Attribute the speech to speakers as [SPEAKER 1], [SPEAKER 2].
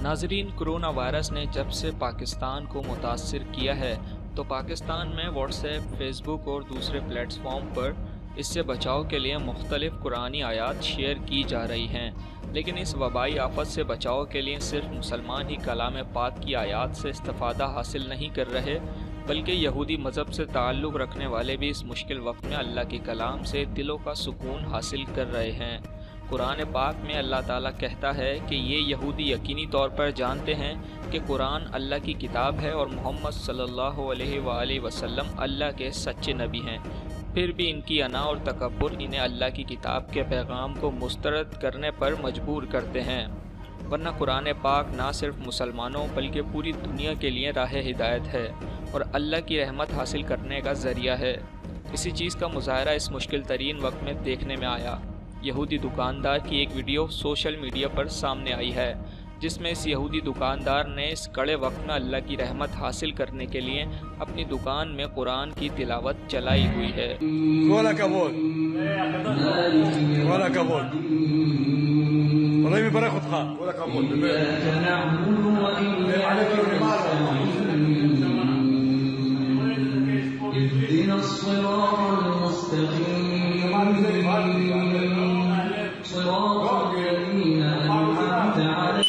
[SPEAKER 1] ناظرین، corona virus نے جب سے پاکستان کو متاثر کیا ہے تو پاکستان میں واٹس ایپ، فیس بک اور دوسرے پلیٹ فارم پر اس سے بچاؤ کے لیے مختلف قرآنی آیات شیئر کی جا رہی ہیں، لیکن اس وبائی آفت سے بچاؤ کے لیے صرف مسلمان ہی کلام پاک کی آیات سے استفادہ حاصل نہیں کر رہے، بلکہ یہودی مذہب سے تعلق رکھنے والے بھی اس مشکل وقت میں اللہ کے کلام سے دلوں کا سکون حاصل کر رہے ہیں۔ قرآن پاک میں اللہ تعالیٰ کہتا ہے کہ یہ یہودی یقینی طور پر جانتے ہیں کہ قرآن اللہ کی کتاب ہے اور محمد صلی اللہ علیہ وآلہ وسلم اللہ کے سچے نبی ہیں، پھر بھی ان کی انا اور تکبر انہیں اللہ کی کتاب کے پیغام کو مسترد کرنے پر مجبور کرتے ہیں، ورنہ قرآن پاک نہ صرف مسلمانوں بلکہ پوری دنیا کے لیے راہ ہدایت ہے اور اللہ کی رحمت حاصل کرنے کا ذریعہ ہے۔ اسی چیز کا مظاہرہ اس مشکل ترین وقت میں دیکھنے میں آیا۔ یہودی دکاندار کی ایک ویڈیو سوشل میڈیا پر سامنے آئی ہے، جس میں اس یہودی دکاندار نے اس کڑے وقت میں اللہ کی رحمت حاصل کرنے کے لیے اپنی دکان میں قرآن کی تلاوت چلائی ہوئی ہے۔
[SPEAKER 2] اهدنا الصراط المستقيم صراط الذين أنعمت عليهم